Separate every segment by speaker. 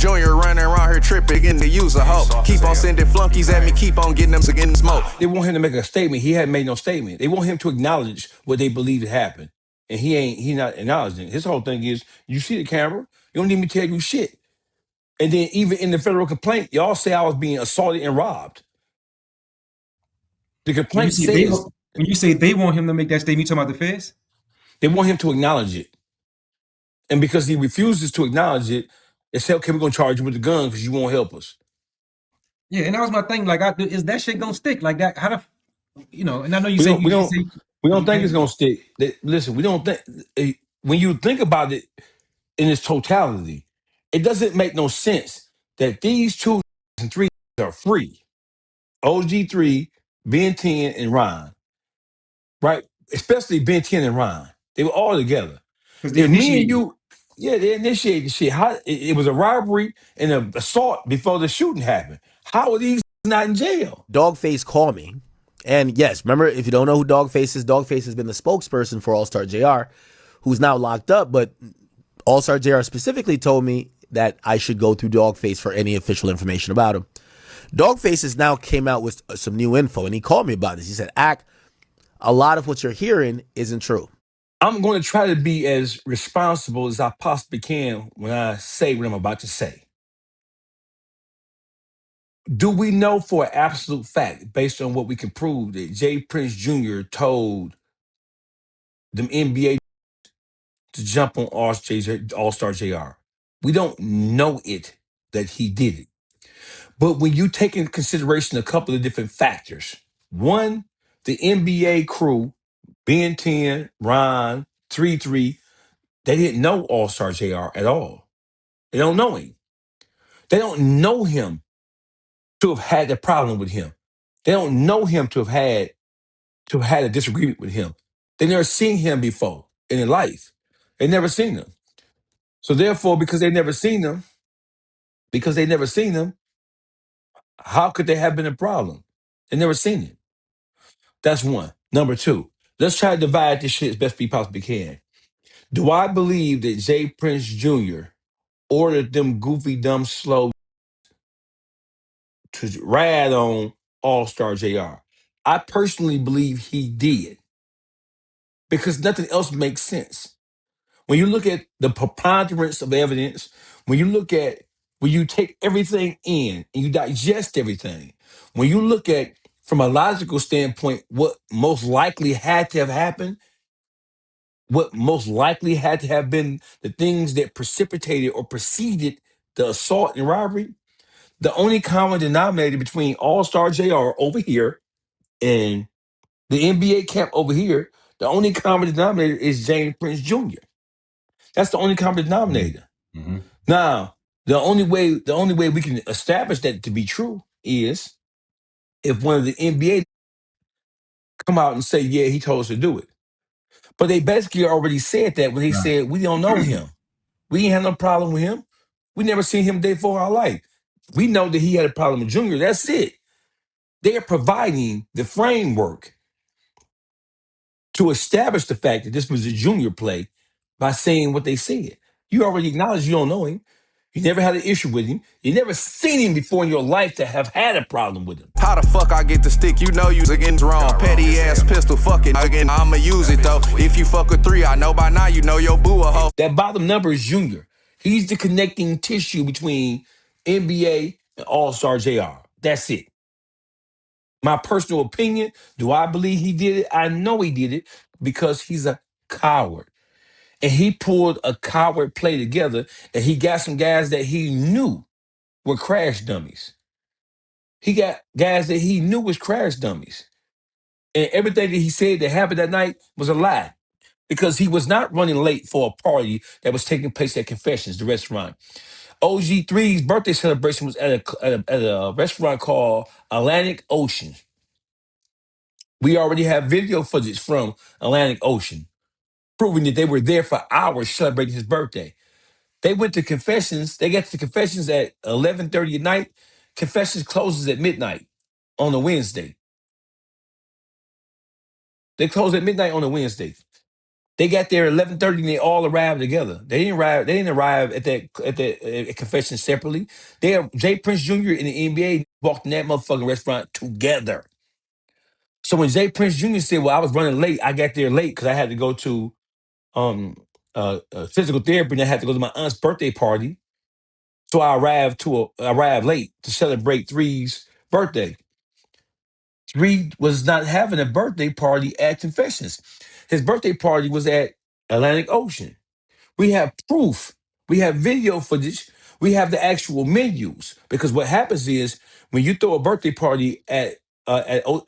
Speaker 1: Jr. running around here tripping, getting to use a hoe. Keep on sending flunkies at me, keep on getting them to get smoke.
Speaker 2: They want him to make a statement. He hadn't made no statement. They want him to acknowledge what they believe happened. And he not acknowledging. His whole thing is, you see the camera, you don't need me to tell you shit. And then even in the federal complaint, y'all say I was being assaulted and robbed. The complaint says
Speaker 3: when you say they want him to make that statement, you talking about the feds?
Speaker 2: they want him to acknowledge it. And because he refuses to acknowledge it, they say, okay, we're going to charge you with the gun because you won't help us.
Speaker 3: Yeah, and that was my thing. Like, is that shit gonna stick like that? How the, And I know you
Speaker 2: We
Speaker 3: say
Speaker 2: don't, we
Speaker 3: you
Speaker 2: don't,
Speaker 3: say
Speaker 2: we don't
Speaker 3: you
Speaker 2: think it's
Speaker 3: can't.
Speaker 2: going to stick. Listen, we don't think, when you think about it in its totality, it doesn't make no sense that these 2 and 3 are free. OG3, Ben 10, and Ron, right? Especially Ben 10 and Ron. They were all together.
Speaker 3: Because they
Speaker 2: If me and
Speaker 3: initiated.
Speaker 2: you, yeah, they initiated the shit. How it was a robbery and an assault before the shooting happened. How are these not in jail?
Speaker 4: Dogface called me. And yes, remember, if you don't know who Dogface has been the spokesperson for Allstar JR, who's now locked up. But Allstar JR specifically told me that I should go through Dogface for any official information about him. Dogface has now came out with some new info, and he called me about this. He said, Ack, a lot of what you're hearing isn't true.
Speaker 2: I'm going to try to be as responsible as I possibly can when I say what I'm about to say. Do we know for an absolute fact, based on what we can prove, that Jay Prince Jr. told them NBA to jump on All-Star JR? We don't know it that he did it. But when you take into consideration a couple of different factors, one, the NBA crew, Ben 10, Ron, 3-3, they didn't know All-Star JR at all. They don't know him. They don't know him to have had a problem with him. They don't know him to have had a disagreement with him. They never seen him before in their life. They never seen him. So therefore, because they never seen him, how could they have been a problem? They never seen him. That's one. Number two, let's try to divide this shit as best we possibly can. Do I believe that Jay Prince Jr. ordered them goofy, dumb, slow to ride on All-Star JR? I personally believe he did because nothing else makes sense. When you look at the preponderance of evidence, when you take everything in and you digest everything, when you look at from a logical standpoint what most likely had to have happened, what most likely had to have been the things that precipitated or preceded the assault and robbery, the only common denominator between All-Star JR over here and the NBA camp over here, the only common denominator is James Prince Jr. That's the only common denominator.
Speaker 3: Mm-hmm.
Speaker 2: Now, the only way we can establish that to be true is if one of the NBA come out and say, yeah, he told us to do it. But they basically already said that when they
Speaker 3: Right.
Speaker 2: said, we don't know him. We ain't have no problem with him. We never seen him day before in our life. We know that he had a problem with Junior. That's it. They're providing the framework to establish the fact that this was a Junior play by saying what they said. You already acknowledge you don't know him. You never had an issue with him. You never seen him before in your life to have had a problem with him.
Speaker 1: How the fuck I get the stick? You know you against wrong. Petty ass pistol, fuck it. Again, I'ma use it though. If you fuck with 3, I know by now you know your boo a hoe.
Speaker 2: That bottom number is Junior. He's the connecting tissue between NBA and All-Star JR. That's it. My personal opinion, do I believe he did it? I know he did it because he's a coward. And he pulled a coward play together and he got some guys that he knew were crash dummies. He got guys that he knew was crash dummies. And everything that he said that happened that night was a lie because he was not running late for a party that was taking place at Confessions, the restaurant. OG3's birthday celebration was at a restaurant called Atlantic Ocean. We already have video footage from Atlantic Ocean proving that they were there for hours celebrating his birthday. They went to Confessions. They got to Confessions at 11:30 at night. Confessions closes at midnight on a Wednesday. They close at midnight on a Wednesday. They got there at 11:30 and they all arrived together. They didn't arrive. They didn't arrive at confession separately. Jay Prince Jr. and the NBA walked in that motherfucking restaurant together. So when Jay Prince Jr. said, "Well, I was running late. I got there late because I had to go to um physical therapy and I had to go to my aunt's birthday party. So I arrived late to celebrate Three's birthday. Three was not having a birthday party at Confessions. His birthday party was at Atlantic Ocean. We have proof. We have video footage. We have the actual menus. Because what happens is when you throw a birthday party at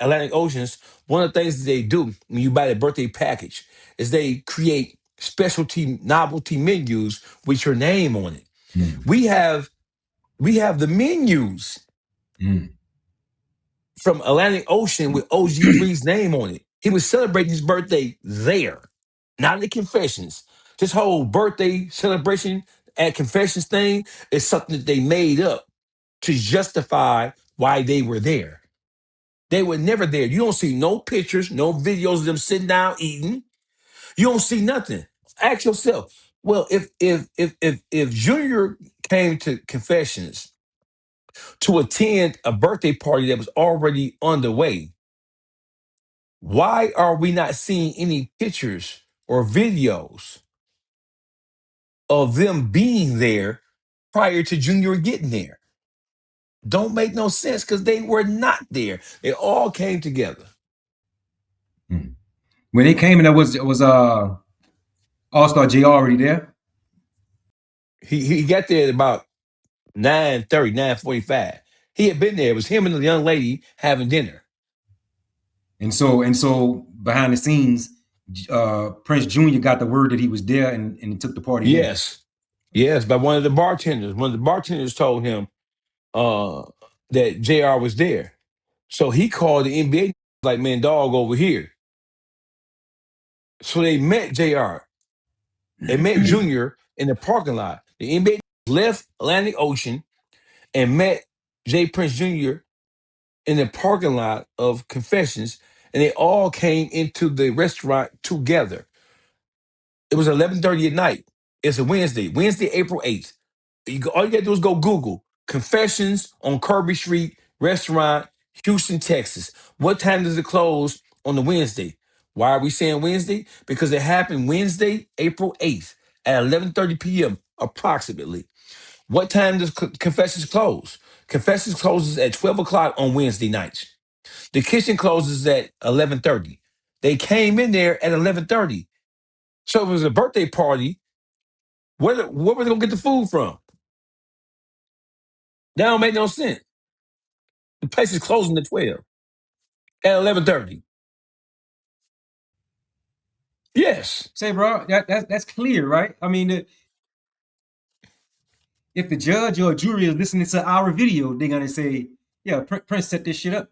Speaker 2: Atlantic Oceans, one of the things that they do when you buy the birthday package is they create specialty novelty menus with your name on it.
Speaker 3: Mm,
Speaker 2: We have the menus
Speaker 3: mm,
Speaker 2: from Atlantic Ocean with OG3's name on it. He was celebrating his birthday there, not at the Confessions. This whole birthday celebration at Confessions thing is something that they made up to justify why they were there. They were never there. You don't see no pictures, no videos of them sitting down eating. You don't see nothing. Ask yourself, well, if Junior came to Confessions to attend a birthday party that was already underway, why are we not seeing any pictures or videos of them being there prior to Junior getting there? Don't make no sense because they were not there. It all came together.
Speaker 3: mm. When they came in, there was Allstar JR already there,
Speaker 2: He got there at about 9:30, 9:45. He had been there. It was him and the young lady having dinner.
Speaker 3: and so behind the scenes, Prince Jr. got the word that he was there and took the party in.
Speaker 2: Yes. Yes, by one of the bartenders. One of the bartenders told him uh, that JR was there. So he called the NBA like, man, dog over here. So they met JR. They met Junior in the parking lot. The NBA left Atlantic Ocean and met Jay Prince Jr. in the parking lot of Confessions, and they all came into the restaurant together. It was 11:30 at night. It's a Wednesday, April 8th. All you got to do is go Google Confessions on Kirby Street Restaurant, Houston, Texas. What time does it close on the Wednesday? Why are we saying Wednesday? Because it happened Wednesday, April 8th at 11:30 p.m. approximately. What time does Confessions close? Confessions closes at 12 o'clock on Wednesday nights. The kitchen closes at 11:30. They came in there at 11:30. So if it was a birthday party, where were they gonna get the food from? That don't make no sense. The place is closing at 12 at 11:30. Yes,
Speaker 3: Say, bro, that's clear, right? I mean, if the judge or jury is listening to our video, they're gonna say, "Yeah, Prince set this shit up."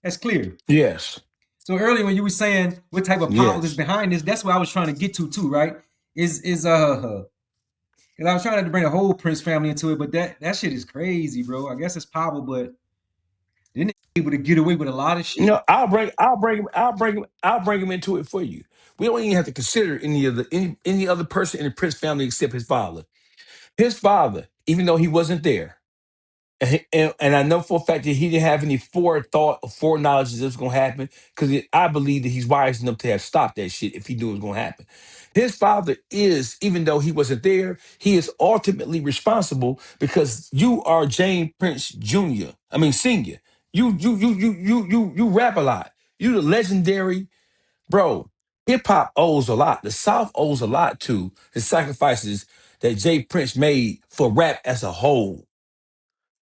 Speaker 3: That's clear.
Speaker 2: yes,
Speaker 3: So earlier when you were saying what type of power is
Speaker 2: yes.
Speaker 3: behind this, that's what I was trying to get to too, right? Is because I was trying to bring the whole Prince family into it, but that shit is crazy, bro. I guess it's power, but then they able to get away with a lot of
Speaker 2: You
Speaker 3: shit.
Speaker 2: know, I'll bring him into it for you. We don't even have to consider any other person in the Prince family except his father. His father, even though he wasn't there, and I know for a fact that he didn't have any forethought or foreknowledge that this was gonna happen, because I believe that he's wise enough to have stopped that shit if he knew it was gonna happen. His father is, even though he wasn't there, he is ultimately responsible because you are James Prince Jr. I mean Senior. You rap a lot. You the legendary bro. Hip hop owes a lot. The South owes a lot to the sacrifices that Jay Prince made for rap as a whole,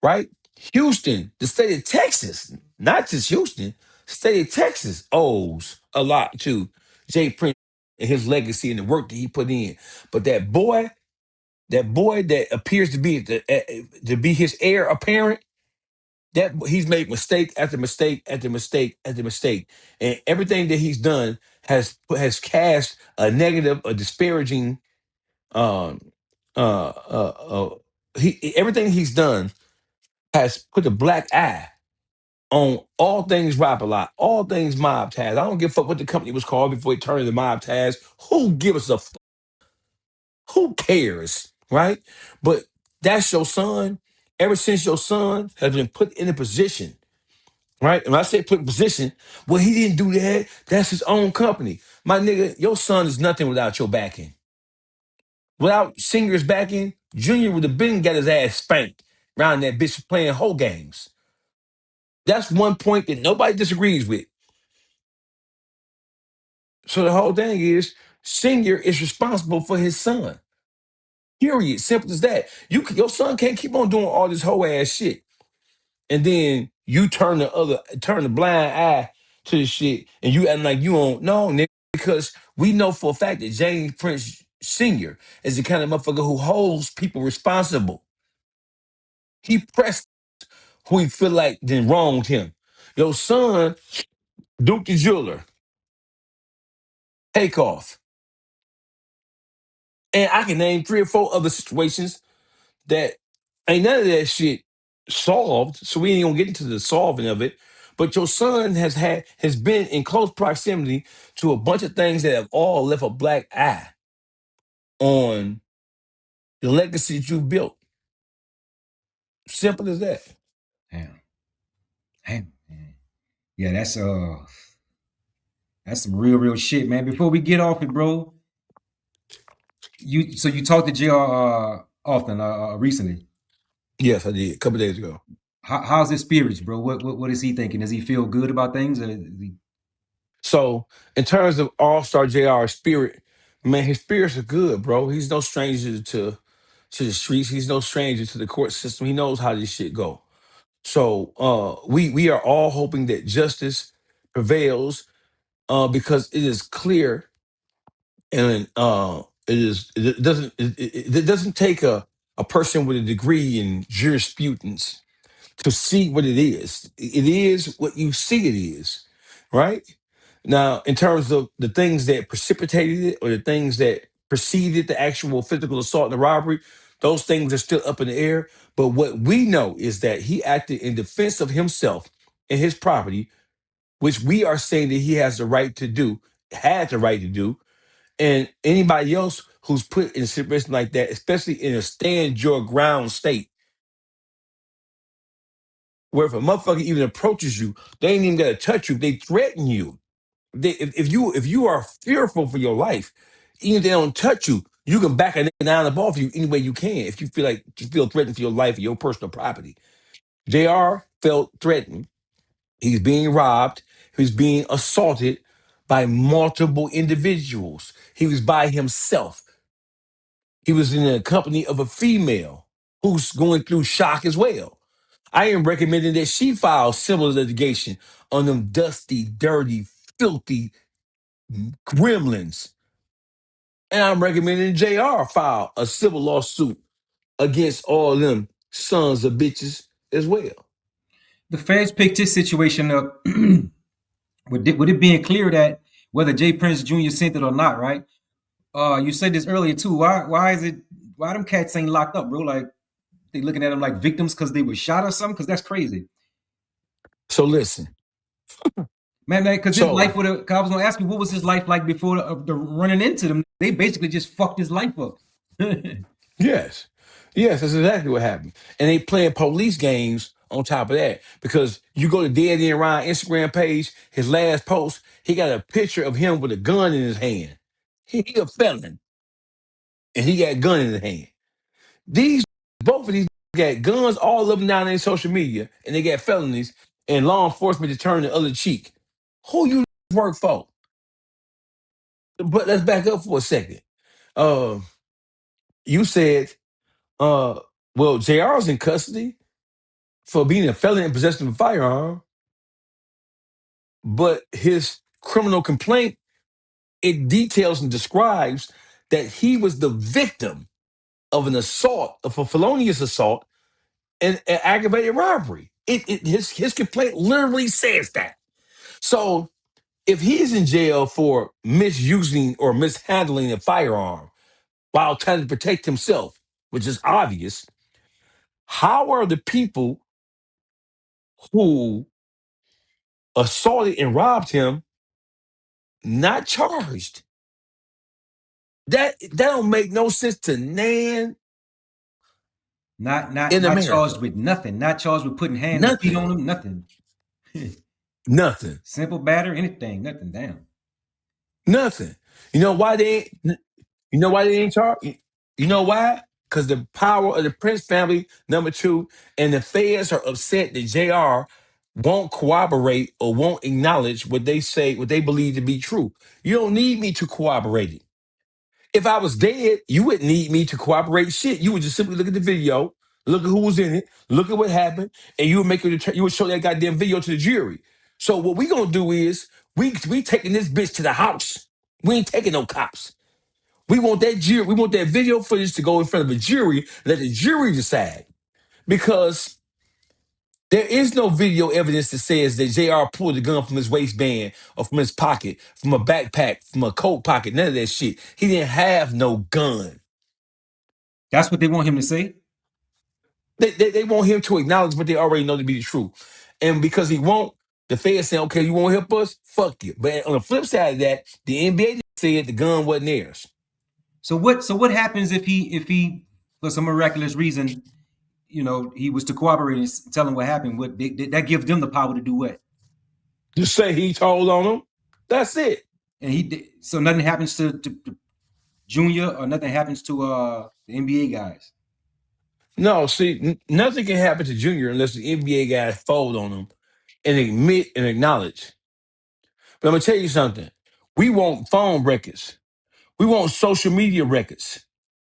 Speaker 2: right? Houston, the state of Texas, not just Houston, state of Texas owes a lot to Jay Prince and his legacy and the work that he put in. But that boy that appears to be his heir apparent, that he's made mistake after mistake after mistake after mistake, and everything that he's done has cast a negative, a disparaging, um, uh, uh, uh everything he's done has put a black eye on all things rap a lot, all things mob Taz. I don't give a fuck what the company was called before it turned into mob Taz. Who gives a fuck? Who cares, right? But that's your son. Ever since your son has been put in a position, right? And when I say put in position, well, he didn't do that. That's his own company. My nigga, your son is nothing without your backing. Without Singer's backing, Junior would have been got his ass spanked around that bitch playing whole games. That's one point that nobody disagrees with. So the whole thing is, Senior is responsible for his son. Period. Simple as that. Your son can't keep on doing all this whole ass shit, and then you turn the blind eye to the shit, and you acting like you don't know, nigga. Because we know for a fact that James Prince Senior is the kind of motherfucker who holds people responsible. He pressed who he feel like then wronged him. Your son, Duke the Jeweler, Takeoff. And I can name 3 or 4 other situations that ain't none of that shit solved. So we ain't gonna get into the solving of it. But your son has been in close proximity to a bunch of things that have all left a black eye on the legacy that you built. Simple as that.
Speaker 3: Damn. Damn, man. Yeah, that's some real shit, man. Before we get off it, bro, you talked to JR often recently.
Speaker 2: Yes, I did a couple days ago.
Speaker 3: How's his spirits, bro? What is he thinking? Does he feel good about things?
Speaker 2: So in terms of All-Star JR spirit, man, his spirits are good, bro. He's no stranger to the streets. He's no stranger to the court system. He knows how this shit go. So we are all hoping that justice prevails because it is clear and it doesn't take a person with a degree in jurisprudence to see what it is. It is what you see it is, right? Now, in terms of the things that precipitated it or the things that preceded the actual physical assault and the robbery, those things are still up in the air. But what we know is that he acted in defense of himself and his property, which we are saying that he has the right to do, had the right to do. And anybody else who's put in a situation like that, especially in a stand your ground state, where if a motherfucker even approaches you, they ain't even gotta touch you, they threaten you. If you are fearful for your life, even if they don't touch you, you can back a nigga down the ball for you any way you can. If you feel like you feel threatened for your life or your personal property, Jr. felt threatened. He's being robbed. He's being assaulted by multiple individuals. He was by himself. He was in the company of a female who's going through shock as well. I am recommending that she file civil litigation on them dusty, dirty, filthy gremlins. And I'm recommending JR file a civil lawsuit against all them sons of bitches as well.
Speaker 3: The feds picked this situation up with it being clear that whether Jay Prince Jr. sent it or not, right? You said this earlier too. Why them cats ain't locked up, bro? Like they looking at them like victims because they were shot or something? Because that's crazy.
Speaker 2: So listen.
Speaker 3: Man, because his
Speaker 2: So
Speaker 3: life would have. I was gonna ask you, what was his life like before the running into them? They basically just fucked his life up.
Speaker 2: yes. Yes, that's exactly what happened. And they playing police games on top of that. Because you go to Dead End Ryan Instagram page, his last post, he got a picture of him with a gun in his hand. He a felon. And he got a gun in his hand. Both of these got guns, all of them down in social media, and they got felonies, and law enforcement to turn the other cheek. Who you work for? But let's back up for a second. Uh, you said, well, JR's in custody for being a felon in possession of a firearm, but his criminal complaint, it details and describes that he was the victim of an assault, of a felonious assault, and an aggravated robbery. His complaint literally says that. So if he's in jail for misusing or mishandling a firearm while trying to protect himself, which is obvious, how are the people who assaulted and robbed him, not charged. That don't make no sense to Nan in
Speaker 3: Not charged
Speaker 2: America.
Speaker 3: with nothing. Not charged with putting hands and feet
Speaker 2: Nothing.
Speaker 3: on them. Nothing.
Speaker 2: Nothing.
Speaker 3: Simple batter, anything. Nothing. Damn.
Speaker 2: Nothing. You know why they ain't you know why they ain't charged? You know why? Because the power of the Prince family, number two, and the feds are upset that JR won't cooperate or won't acknowledge what they say, what they believe to be true. You don't need me to cooperate it. If I was dead, you wouldn't need me to cooperate shit. You would just simply look at the video, look at who was in it, look at what happened, and you would you would show that goddamn video to the jury. So what we gonna do is we taking this bitch to the house. We ain't taking no cops. We want that jury, we want that video footage to go in front of a jury, let the jury decide. Because there is no video evidence that says that JR pulled the gun from his waistband or from his pocket, from a backpack, from a coat pocket, none of that shit. He didn't have no gun.
Speaker 3: That's what they want him to say.
Speaker 2: They want him to acknowledge what they already know to be the truth. And because he won't, the feds saying, okay, you won't help us? Fuck you. But on the flip side of that, the NBA said the gun wasn't theirs.
Speaker 3: So what happens if he for some miraculous reason, he was to cooperate and tell him what happened? That gives them the power to do what?
Speaker 2: Just say he told on them. That's it.
Speaker 3: And so nothing happens to Junior, or nothing happens to the NBA guys.
Speaker 2: No, see, nothing can happen to Junior unless the NBA guys fold on him and admit and acknowledge. But I'm gonna tell you something. We want phone records. We want social media records.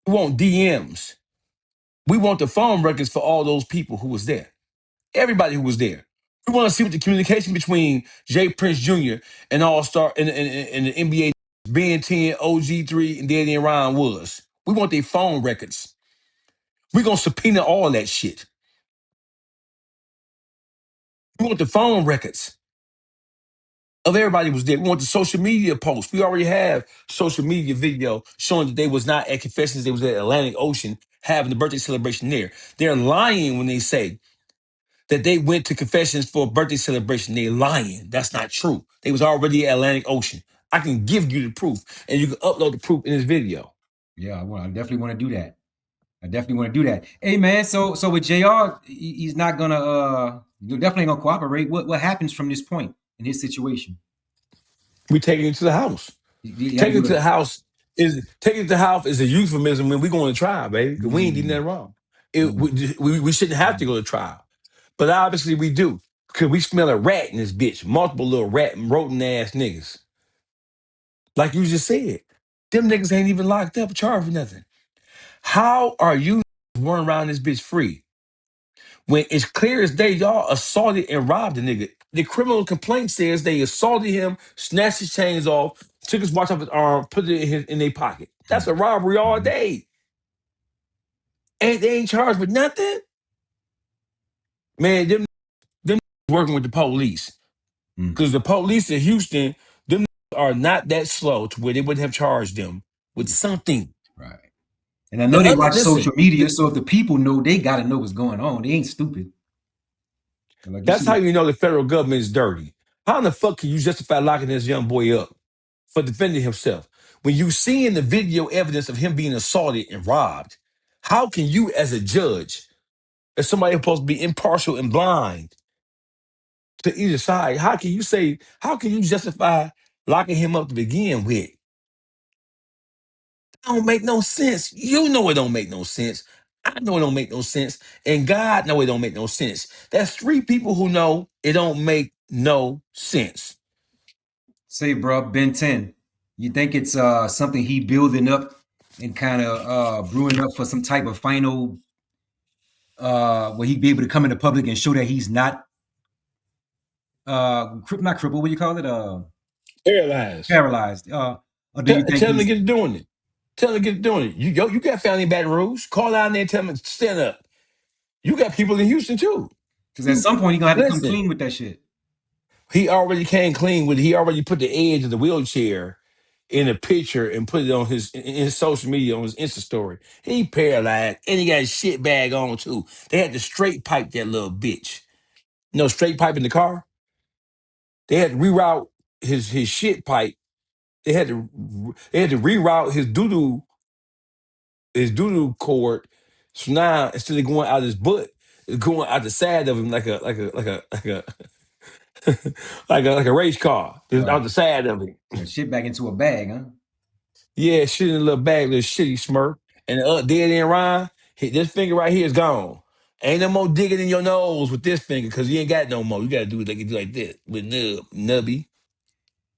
Speaker 2: We want DMs. We want the phone records for all those people who was there. Everybody who was there. We want to see what the communication between Jay Prince Jr. and All-Star and the NBA Ben 10, OG3, and Daddy and Ryan was. We want their phone records. We're gonna subpoena all that shit. We want the phone records of everybody who was there. We want the social media posts. We already have social media video showing that they was not at Confessions. They was at Atlantic Ocean having the birthday celebration there. They're lying when they say that they went to Confessions for a birthday celebration. They're lying. That's not true. They was already at Atlantic Ocean. I can give you the proof, and you can upload the proof in this video.
Speaker 3: Yeah, I definitely want to do that. I definitely want to do that. Hey man, so with JR, he's not gonna definitely gonna cooperate. What happens from this point in his situation?
Speaker 2: We taking it to the house.
Speaker 3: You have to
Speaker 2: Taking
Speaker 3: go
Speaker 2: it to
Speaker 3: to.
Speaker 2: the house taking it to the house is a euphemism when we going to trial, baby. 'Cause we ain't did nothing wrong. We shouldn't have to go to trial, but obviously we do because we smell a rat in this bitch. Multiple little rat and rodent ass niggas, like you just said. Them niggas ain't even locked up, charged for nothing. How are you running around this bitch free when it's clear as day y'all assaulted and robbed the nigga? The criminal complaint says they assaulted him, snatched his chains off, took his watch off his arm, put it in their pocket. That's a robbery all day. And they ain't charged with nothing? Man, them working with the police.
Speaker 3: Mm.
Speaker 2: Because the police in Houston, them are not that slow to where they wouldn't have charged them with something.
Speaker 3: Right. And I know they watch
Speaker 2: Listen,
Speaker 3: social media, so if the people know, they got to know what's going on. They ain't stupid. Like you
Speaker 2: that's how
Speaker 3: see,
Speaker 2: you know the federal government is dirty. How in the fuck can you justify locking this young boy up for defending himself? When you see in the video evidence of him being assaulted and robbed, how can you as a judge, as somebody who's supposed to be impartial and blind to either side, how can you justify locking him up to begin with? Don't make no sense. You know it don't make no sense. I know it don't make no sense. And God know it don't make no sense. That's three people who know it don't make no sense.
Speaker 3: say, bro, Ben 10. You think it's something he building up and kind of brewing up for some type of final where he'd be able to come into public and show that he's not not crippled, what do you call it?
Speaker 2: Paralyzed.
Speaker 3: Paralyzed. Or do you think
Speaker 2: Tell him to
Speaker 3: he's
Speaker 2: get to doing it. Tell him to get to doing it. You got family in Baton Rouge. Call down there and tell them to stand up. You got people in Houston too.
Speaker 3: because at some point he's gonna have to come
Speaker 2: Listen,
Speaker 3: clean with that shit.
Speaker 2: he already came clean with it. He already put the edge of the wheelchair in a picture and put it on in his social media on his Insta story. He paralyzed and he got his shit bag on too. They had to straight pipe that little bitch. No straight pipe in the car. They had to reroute his shit pipe. They had to reroute his doo-doo cord. So now instead of going out his butt, it's going out the side of him like a race car. It's
Speaker 3: Right.
Speaker 2: out the side of him.
Speaker 3: Put shit back into a bag, huh?
Speaker 2: Yeah, shit in a little bag, little shitty smirk. And the dead end Ryan, this finger right here is gone. Ain't no more digging in your nose with this finger because you ain't got no more. You gotta do it like this with nubby.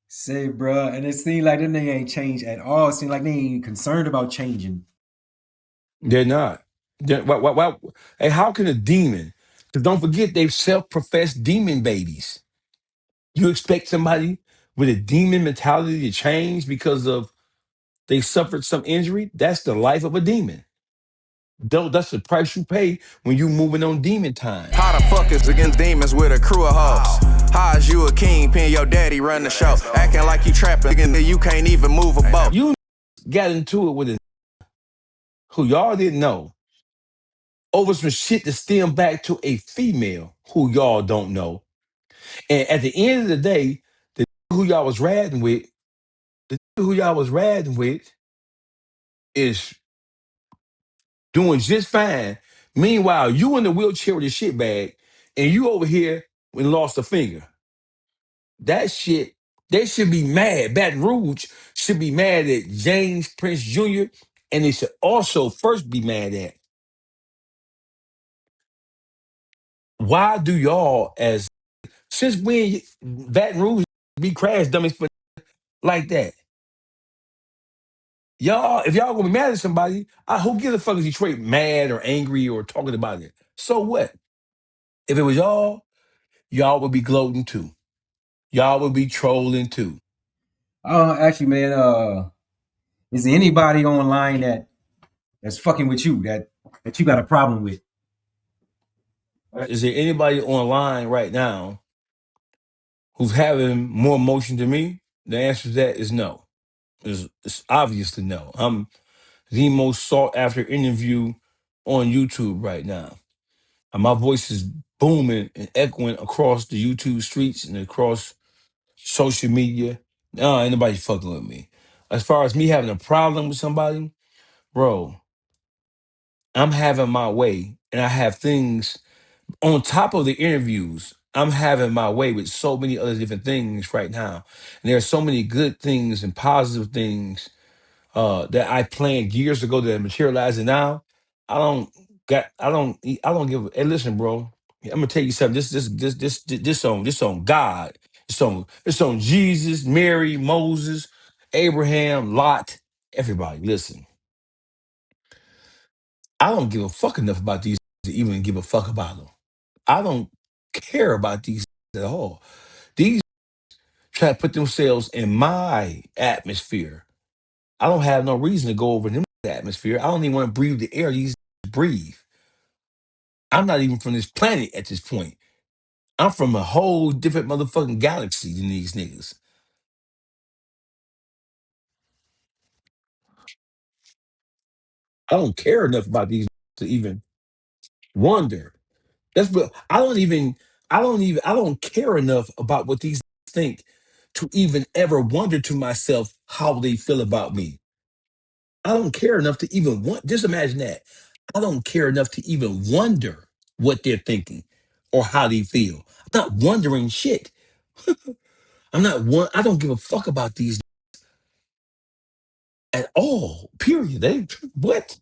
Speaker 3: Say, bro, and it seems like them they ain't changed at all. It seems like they ain't concerned about changing.
Speaker 2: They're not. Why, hey, how can a demon? Because don't forget, they've self-professed demon babies. You expect somebody with a demon mentality to change because of they suffered some injury? That's the life of a demon. Though that's the price you pay when you moving on demon time.
Speaker 1: How the fuck is against demons with a crew of hoes? How is you a kingpin? Your daddy run the show. Acting like you trapping, you can't even move a boat.
Speaker 2: You got into it with a who y'all didn't know over some shit to stem back to a female who y'all don't know. And at the end of the day, the who y'all was radding with, is doing just fine. Meanwhile, you in the wheelchair with a shit bag, and you over here when lost a finger. That shit, they should be mad. Baton Rouge should be mad at James Prince Jr., and they should also first be mad at why do y'all as since when Baton Rouge be crash dummies for like that? Y'all, if y'all gonna be mad at somebody, who gives a fuck if Detroit mad or angry or talking about it? So what? If it was y'all would be gloating too. Y'all would be trolling too.
Speaker 3: Actually, man, is there anybody online that's fucking with you that you got a problem with?
Speaker 2: Is there anybody online right now who's having more emotion than me? The answer to that is no. It's obviously no. I'm the most sought after interview on YouTube right now. And my voice is booming and echoing across the YouTube streets and across social media. No, ain't nobody fucking with me. As far as me having a problem with somebody, bro, I'm having my way and I have things on top of the interviews. I'm having my way with so many other different things right now. And there are so many good things and positive things that I planned years ago that are materializing now. I don't give. Hey, listen, bro. I'm gonna tell you something. This on God. It's on Jesus, Mary, Moses, Abraham, Lot, everybody. Listen, I don't give a fuck enough about these to even give a fuck about them. I don't care about these at all. These try to put themselves in my atmosphere. I don't have no reason to go over them atmosphere. I don't even want to breathe the air these breathe. I'm not even from this planet at this point. I'm from a whole different motherfucking galaxy than these niggas. I don't care enough about these to even wonder. That's what I don't care enough about what these think to even ever wonder to myself how they feel about me. I don't care enough to even want, just imagine that. I don't care enough to even wonder what they're thinking or how they feel. I'm not wondering shit. I don't give a fuck about these at all. Period. What?